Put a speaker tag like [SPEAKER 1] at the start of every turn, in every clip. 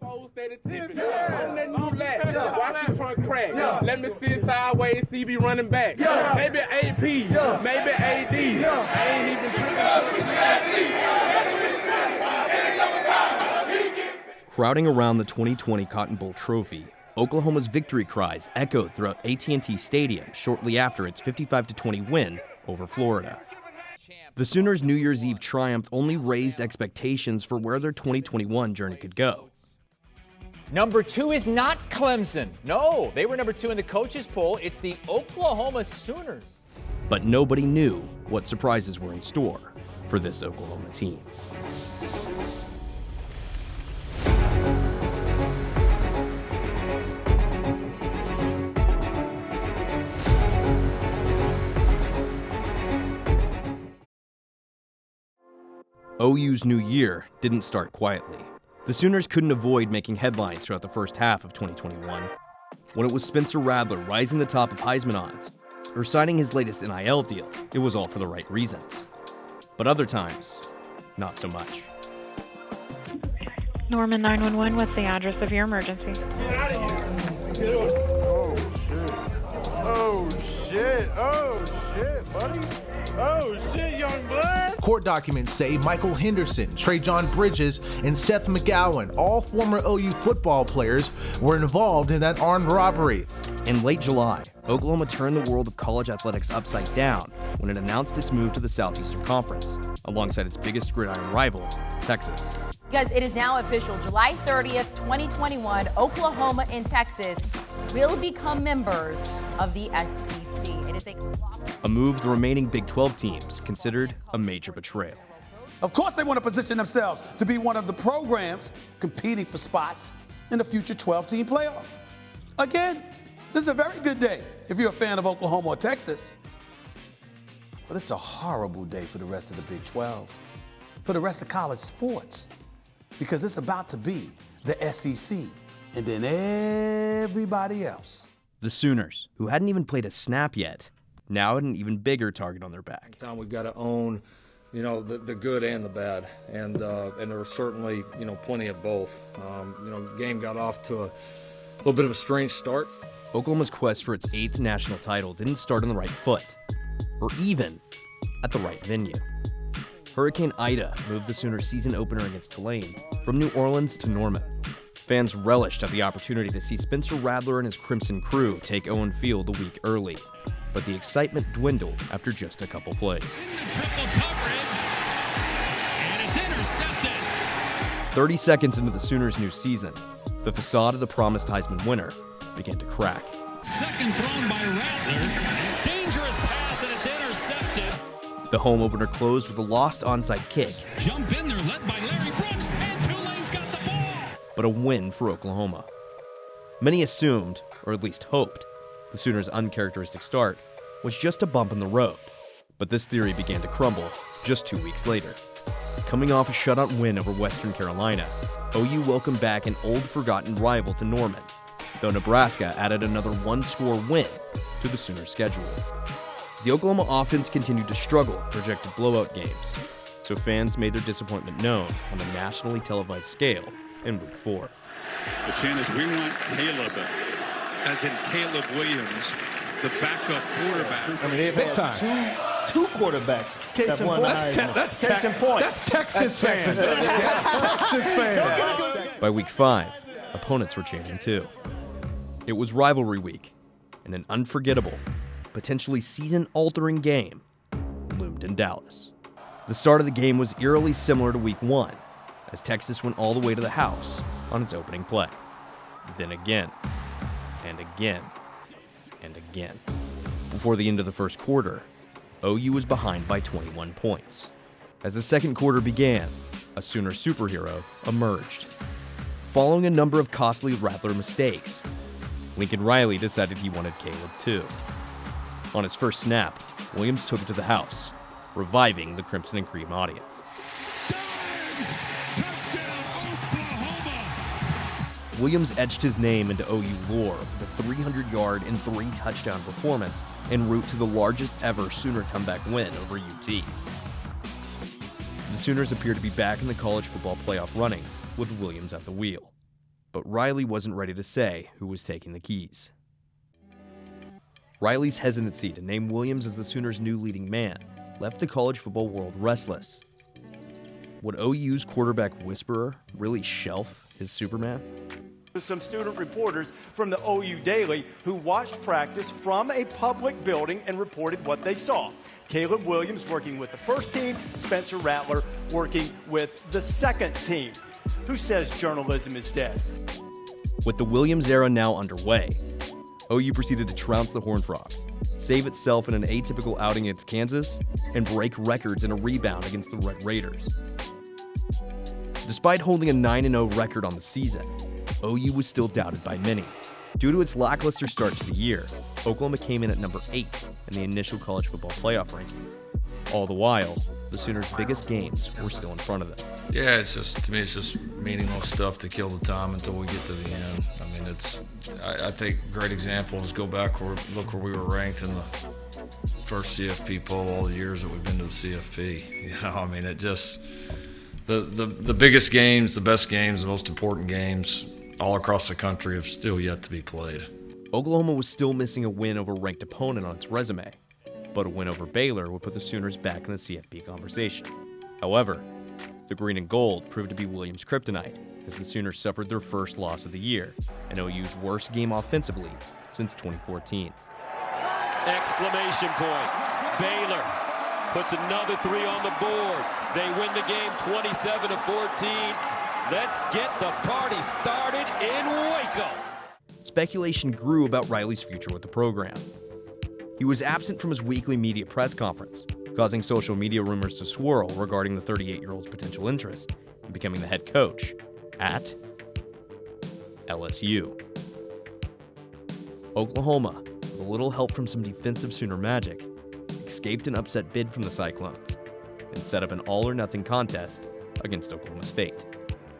[SPEAKER 1] On that new lat, watch it front crack. Let me sit sideways, see me running back. Maybe AP, maybe AD. I ain't even
[SPEAKER 2] Crowding around the 2020 Cotton Bowl trophy, Oklahoma's victory cries echoed throughout AT&T Stadium shortly after its 55-20 win over Florida. The Sooners' New Year's Eve triumph only raised expectations for where their 2021 journey could go.
[SPEAKER 3] Number 2 is not Clemson. No, they were number 2 in the coaches poll. It's the Oklahoma Sooners.
[SPEAKER 2] But nobody knew what surprises were in store for this Oklahoma team. OU's new year didn't start quietly. The Sooners couldn't avoid making headlines throughout the first half of 2021. When it was Spencer Rattler rising the top of Heisman odds, or signing his latest NIL deal, it was all for the right reasons. But other times, not so much.
[SPEAKER 4] Norman 911, what's the address of your emergency?
[SPEAKER 5] Get out of here. Oh, shit. Oh, shit, buddy. Oh, shit, young blood.
[SPEAKER 6] Court documents say Michael Henderson, Trajan Bridges, and Seth McGowan, all former OU football players, were involved in that armed robbery.
[SPEAKER 2] In late July, Oklahoma turned the world of college athletics upside down when it announced its move to the Southeastern Conference, alongside its biggest gridiron rival, Texas.
[SPEAKER 7] Because it is now official, July 30th, 2021, Oklahoma and Texas will become members of the SEC. It is
[SPEAKER 2] a move the remaining Big 12 teams considered a major betrayal.
[SPEAKER 8] Of course they want to position themselves to be one of the programs competing for spots in the future 12-team playoff. Again, this is a very good day if you're a fan of Oklahoma or Texas. But it's a horrible day for the rest of the Big 12, for the rest of college sports, because it's about to be the SEC and then everybody else.
[SPEAKER 2] The Sooners, who hadn't even played a snap yet, now had an even bigger target on their back.
[SPEAKER 9] We've got to own, the good and the bad, and there were certainly, plenty of both. Game got off to a little bit of a strange start.
[SPEAKER 2] Oklahoma's quest for its 8th national title didn't start on the right foot, or even at the right venue. Hurricane Ida moved the Sooners' season opener against Tulane from New Orleans to Norman. Fans relished at the opportunity to see Spencer Rattler and his Crimson crew take Owen Field a week early, but the excitement dwindled after just a couple plays.
[SPEAKER 10] Triple coverage, and it's intercepted.
[SPEAKER 2] 30 seconds into the Sooners' new season, the facade of the promised Heisman winner began to crack.
[SPEAKER 10] Second thrown by Rattler. Dangerous pass, and it's intercepted.
[SPEAKER 2] The home opener closed with a lost onside kick.
[SPEAKER 10] Jump in there, led by Larry Brooks, and Tulane's got the ball.
[SPEAKER 2] But a win for Oklahoma. Many assumed, or at least hoped, the Sooners' uncharacteristic start was just a bump in the road. But this theory began to crumble just 2 weeks later. Coming off a shutout win over Western Carolina, OU welcomed back an old-forgotten rival to Norman, though Nebraska added another one-score win to the Sooners' schedule. The Oklahoma offense continued to struggle in projected blowout games, so fans made their disappointment known on a nationally televised scale in Week 4.
[SPEAKER 11] The chant is, we want Caleb, as in Caleb Williams, the backup quarterback.
[SPEAKER 12] I mean, they've
[SPEAKER 5] Big
[SPEAKER 12] had
[SPEAKER 5] time.
[SPEAKER 12] two quarterbacks that won the Heisman.
[SPEAKER 5] That's Texas fans. That's Texas fans.
[SPEAKER 2] By Week 5, opponents were changing too. It was rivalry week, and an unforgettable, potentially season-altering game loomed in Dallas. The start of the game was eerily similar to Week 1, as Texas went all the way to the house on its opening play. Then again, and again, and again. Before the end of the first quarter, OU was behind by 21 points. As the second quarter began, a Sooner superhero emerged. Following a number of costly Rattler mistakes, Lincoln Riley decided he wanted Caleb too. On his first snap, Williams took it to the house, reviving the Crimson and Cream audience. Williams etched his name into OU lore with a 300-yard and 3-touchdown performance en route to the largest ever Sooner comeback win over UT. The Sooners appear to be back in the college football playoff runnings with Williams at the wheel. but Riley wasn't ready to say who was taking the keys. Riley's hesitancy to name Williams as the Sooners' new leading man left the college football world restless. Would OU's quarterback whisperer really shelf his Superman?
[SPEAKER 12] Some student reporters from the OU Daily who watched practice from a public building and reported what they saw. Caleb Williams working with the first team, Spencer Rattler working with the second team. Who says journalism is dead?
[SPEAKER 2] With the Williams era now underway, OU proceeded to trounce the Horned Frogs, save itself in an atypical outing against Kansas, and break records in a rebound against the Red Raiders. Despite holding a 9-0 record on the season, OU was still doubted by many. Due to its lackluster start to the year, Oklahoma came in at number 8 in the initial college football playoff ranking. All the while, the Sooners' biggest games were still in front of them.
[SPEAKER 9] Yeah, to me, it's just meaningless stuff to kill the time until we get to the end. I mean, I think great examples go back look where we were ranked in the first CFP poll all the years that we've been to the CFP. You know, I mean, it just, the biggest games, the best games, the most important games all across the country have still yet to be played.
[SPEAKER 2] Oklahoma was still missing a win over a ranked opponent on its resume, but a win over Baylor would put the Sooners back in the CFP conversation. However, the green and gold proved to be Williams' kryptonite as the Sooners suffered their first loss of the year and OU's worst game offensively since 2014.
[SPEAKER 10] Exclamation point. Baylor puts another 3 on the board. They win the game 27-14. Let's get the party started in Waco.
[SPEAKER 2] Speculation grew about Riley's future with the program. He was absent from his weekly media press conference, causing social media rumors to swirl regarding the 38-year-old's potential interest in becoming the head coach at LSU. Oklahoma, with a little help from some defensive Sooner magic, escaped an upset bid from the Cyclones and set up an all-or-nothing contest against Oklahoma State.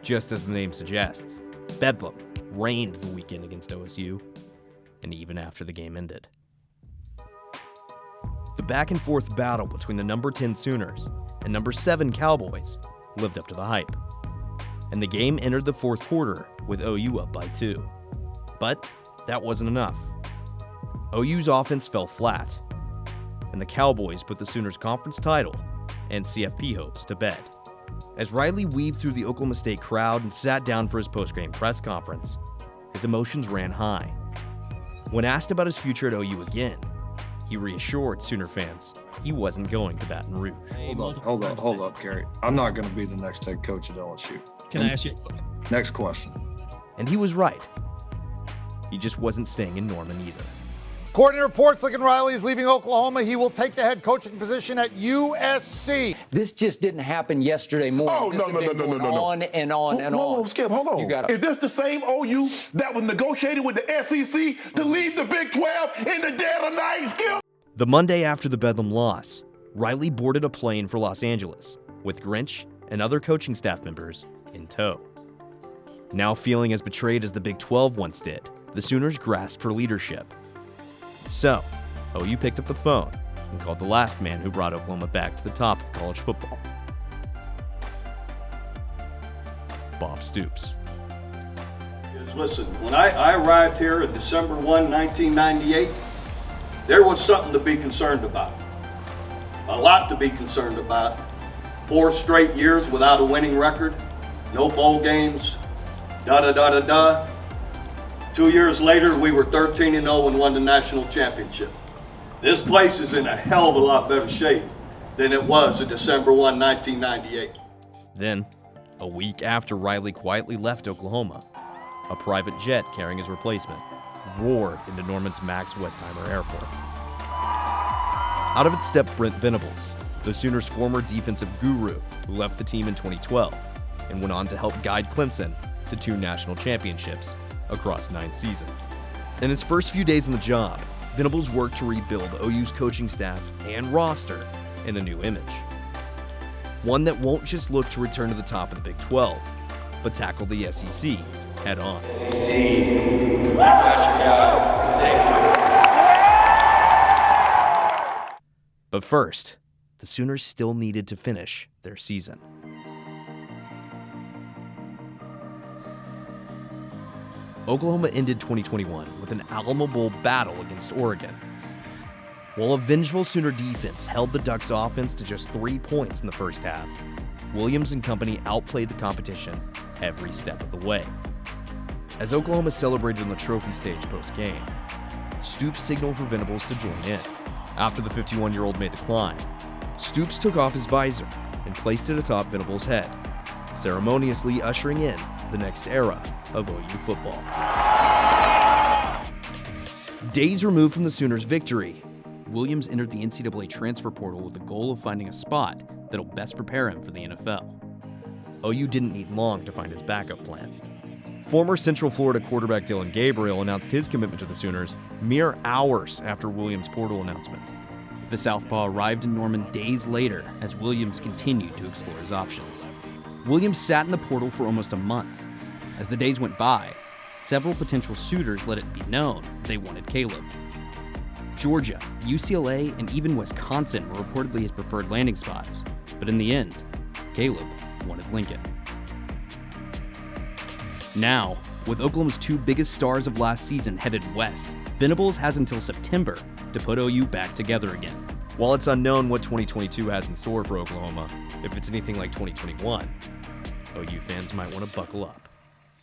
[SPEAKER 2] Just as the name suggests, Bedlam reigned the weekend against OSU, and even after the game ended. The back-and-forth battle between the number 10 Sooners and number 7 Cowboys lived up to the hype, and the game entered the fourth quarter with OU up by 2. But that wasn't enough. OU's offense fell flat, and the Cowboys put the Sooners' conference title and CFP hopes to bed. As Riley weaved through the Oklahoma State crowd and sat down for his post-game press conference, his emotions ran high. When asked about his future at OU again, he reassured Sooner fans he wasn't going to Baton Rouge.
[SPEAKER 9] Hold up, Gary. I'm not going to be the next head coach at LSU.
[SPEAKER 10] Can I ask you?
[SPEAKER 9] Next question.
[SPEAKER 2] And he was right. He just wasn't staying in Norman either.
[SPEAKER 13] According to reports, Lincoln Riley is leaving Oklahoma. He will take the head coaching position at USC.
[SPEAKER 14] This just didn't happen yesterday morning.
[SPEAKER 15] Oh, no.
[SPEAKER 14] On and on and on.
[SPEAKER 15] Whoa, Skip, hold on.
[SPEAKER 14] You got it.
[SPEAKER 15] Is this the same OU that was negotiating with the SEC to leave the Big 12 in the dead of night, Skip?
[SPEAKER 2] The Monday after the Bedlam loss, Riley boarded a plane for Los Angeles with Grinch and other coaching staff members in tow. Now feeling as betrayed as the Big 12 once did, the Sooners grasped for leadership. So, OU picked up the phone and called the last man who brought Oklahoma back to the top of college football, Bob Stoops.
[SPEAKER 16] Listen, when I arrived here on December 1, 1998, there was something to be concerned about. A lot to be concerned about. 4 straight years without a winning record, no bowl games, da-da-da-da-da. 2 years later, we were 13-0 and won the national championship. This place is in a hell of a lot better shape than it was in December 1, 1998.
[SPEAKER 2] Then, a week after Riley quietly left Oklahoma, a private jet carrying his replacement roared into Norman's Max Westheimer Airport. Out of it stepped Brent Venables, the Sooners' former defensive guru who left the team in 2012 and went on to help guide Clemson to 2 national championships across 9 seasons. In his first few days on the job, Venables worked to rebuild OU's coaching staff and roster in a new image. One that won't just look to return to the top of the Big 12, but tackle the SEC head on. But first, the Sooners still needed to finish their season. Oklahoma ended 2021 with an Alamo Bowl battle against Oregon. While a vengeful Sooner defense held the Ducks' offense to just 3 points in the first half, Williams and company outplayed the competition every step of the way. As Oklahoma celebrated on the trophy stage post-game, Stoops signaled for Venables to join in. After the 51-year-old made the climb, Stoops took off his visor and placed it atop Venables' head, ceremoniously ushering in the next era of OU football. Days removed from the Sooners' victory, Williams entered the NCAA transfer portal with the goal of finding a spot that'll best prepare him for the NFL. OU didn't need long to find his backup plan. Former Central Florida quarterback Dillon Gabriel announced his commitment to the Sooners mere hours after Williams' portal announcement. The Southpaw arrived in Norman days later as Williams continued to explore his options. Williams sat in the portal for almost a month. As the days went by, several potential suitors let it be known they wanted Caleb. Georgia, UCLA, and even Wisconsin were reportedly his preferred landing spots, but in the end, Caleb wanted Lincoln. Now, with Oklahoma's 2 biggest stars of last season headed west, Venables has until September to put OU back together again. While it's unknown what 2022 has in store for Oklahoma, if it's anything like 2021, OU fans might want to buckle up.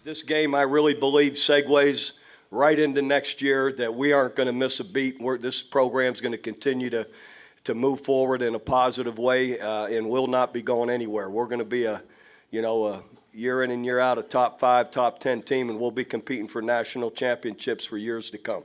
[SPEAKER 16] This game, I really believe, segues right into next year, that we aren't going to miss a beat. This program's going to continue to move forward in a positive way, and will not be going anywhere. We're going to be a year in and year out a top 5, top 10 team, and we'll be competing for national championships for years to come.